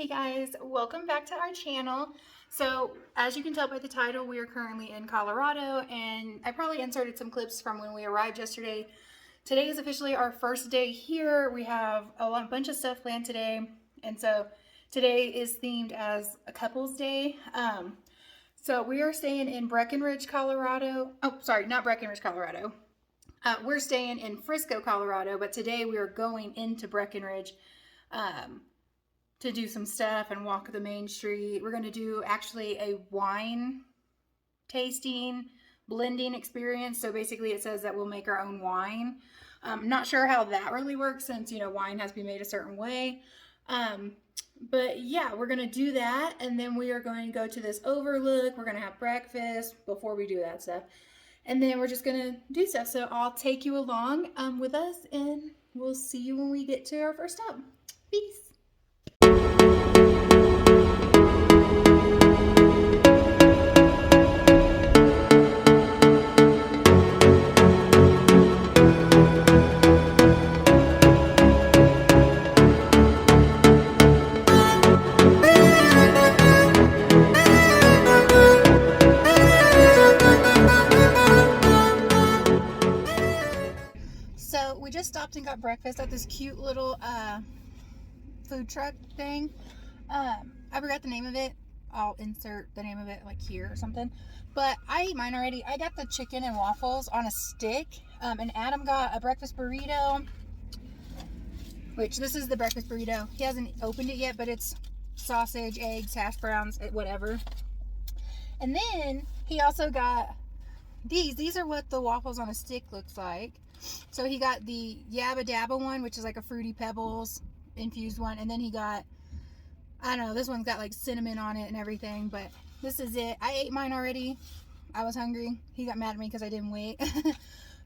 Hey guys, welcome back to our channel. So as you can tell by the title, we are currently in Colorado, and I probably inserted some clips from when we arrived yesterday. Today is officially our first day here. We have a bunch of stuff planned today, and so today is themed as a couple's day. So we are staying in Breckenridge, Colorado. Oh, sorry, not Breckenridge, Colorado. We're staying in Frisco, Colorado, but today we are going into Breckenridge to do some stuff and walk the main street. We're going to do actually a wine tasting, blending experience. So basically it says that we'll make our own wine. I'm not sure how that really works since, you know, wine has to be made a certain way. But yeah, we're going to do that. And then we are going to go to this overlook. We're going to have breakfast before we do that stuff. And then we're just going to do stuff. So I'll take you along with us, and we'll see you when we get to our first stop. Peace. So we just stopped and got breakfast at this cute little food truck thing. I forgot the name of it. I'll insert the name of it like here or something. But I ate mine already. I got the chicken and waffles on a stick. And Adam got a breakfast burrito. Which, this is the breakfast burrito. He hasn't opened it yet, but it's sausage, eggs, hash browns, whatever. And then he also got these. These are what the waffles on a stick looks like. So he got the Yabba Dabba one, which is like a Fruity Pebbles infused one. And then he got, I don't know, this one's got like cinnamon on it and everything. But this is it. I ate mine already. I was hungry. He got mad at me because I didn't wait.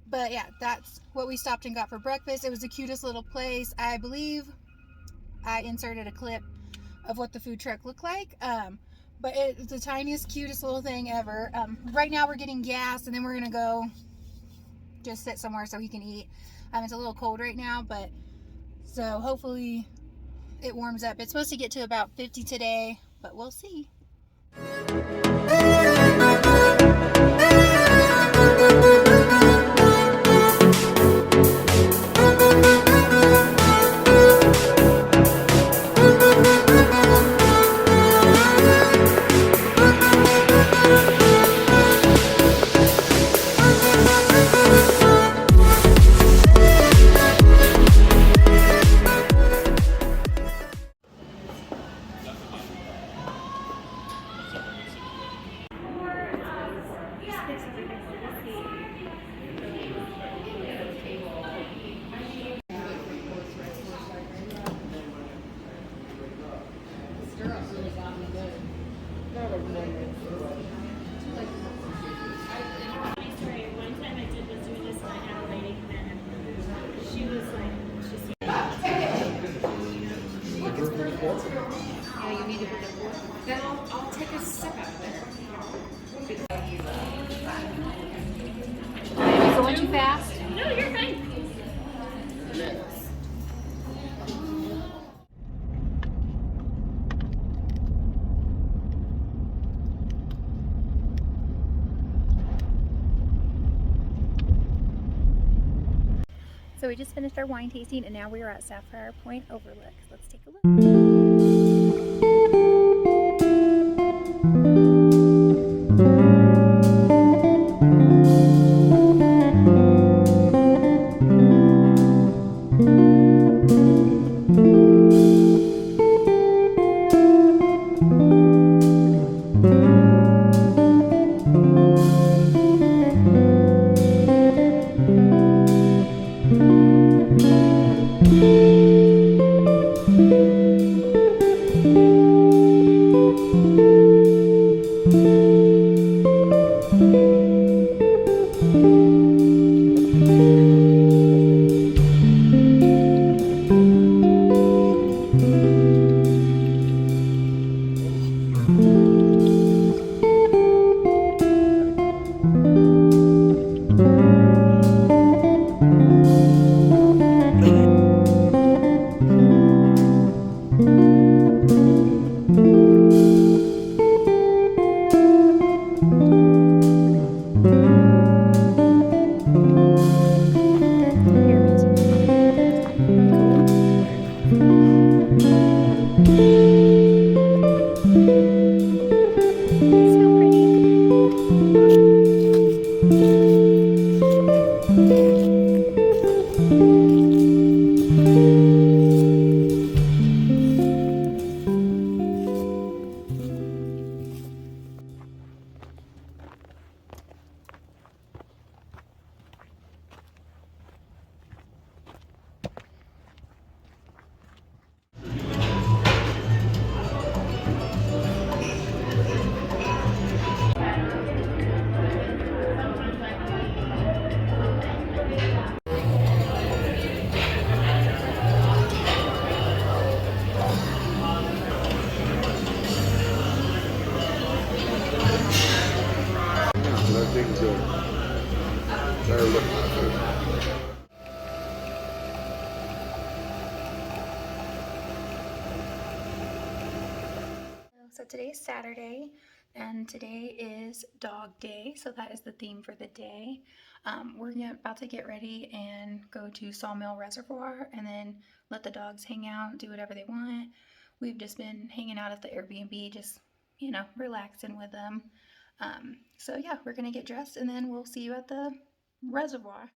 But yeah, that's what we stopped and got for breakfast. It was the cutest little place. I believe I inserted a clip of what the food truck looked like. But it's the tiniest, cutest little thing ever. Right now we're getting gas, and then we're going to go just sit somewhere so he can eat. It's a little cold right now, but so hopefully it warms up. It's supposed to get to about 50 today, but we'll see. I'll take a sip out of there. Am I going too fast? No, you're fine. So we just finished our wine tasting, and now we are at Sapphire Point Overlook. Let's take a look. today's Saturday, and today is dog day, so that is the theme for the day. We're about to get ready and go to SAWMILL Reservoir and then let the dogs hang out, do whatever they want. We've just been hanging out at the Airbnb, just, relaxing with them. So yeah, we're gonna get dressed and then we'll see you at the reservoir.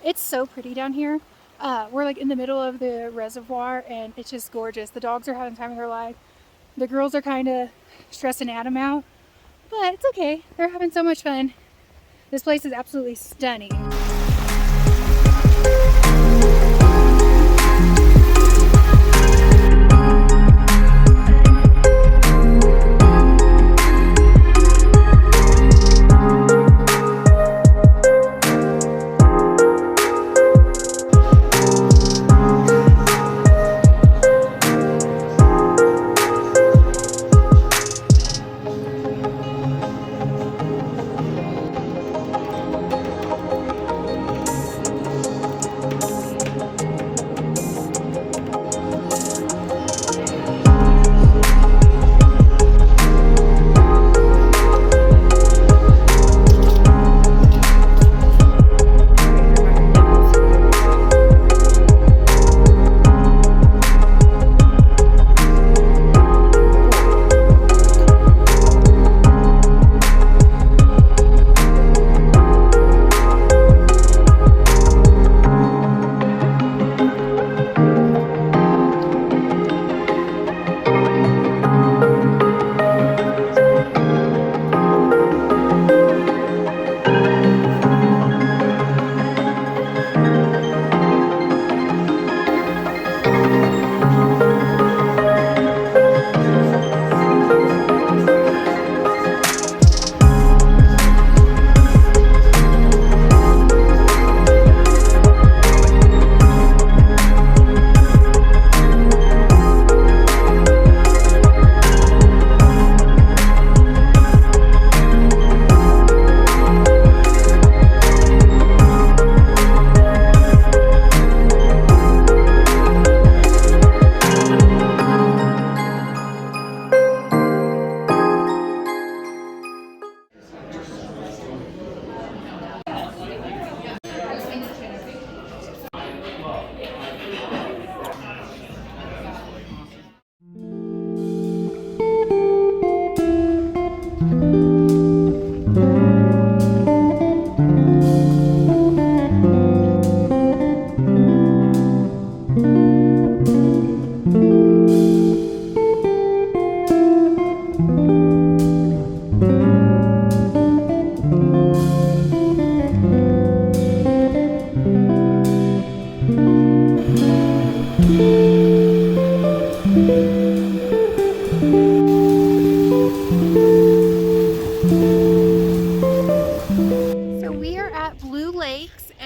It's so pretty down here. We're like in the middle of the reservoir and it's just gorgeous. The dogs are having the time of their life. The girls are kind of stressing Adam out, but it's okay. They're having so much fun. This place is absolutely stunning.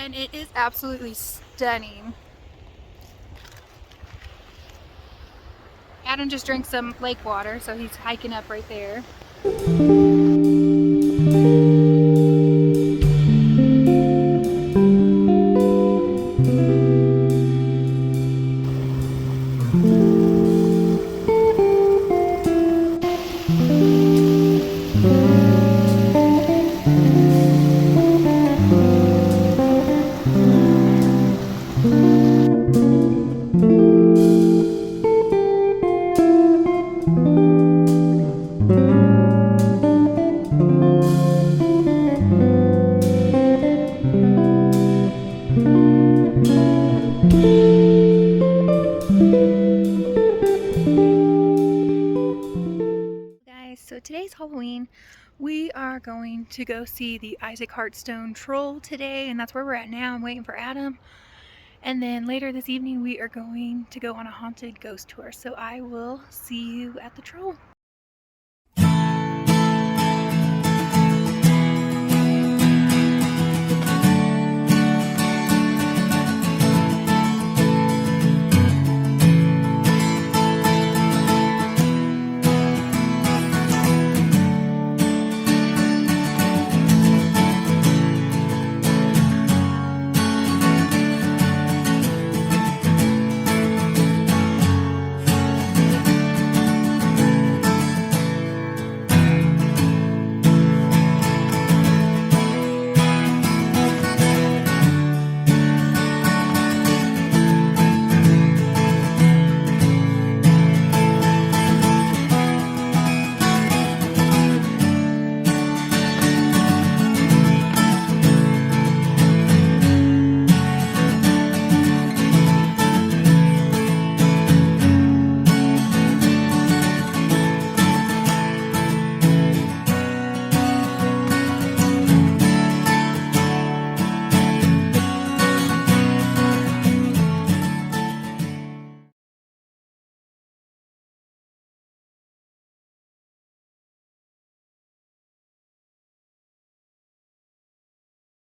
and it is absolutely stunning. Adam just drank some lake water, so he's hiking up right there. So today's Halloween. We are going to go see the ISSAK HEARTSTONE troll today, and that's where we're at now. I'm waiting for Adam. And then later this evening we are going to go on a haunted ghost tour. So I will see you at the troll.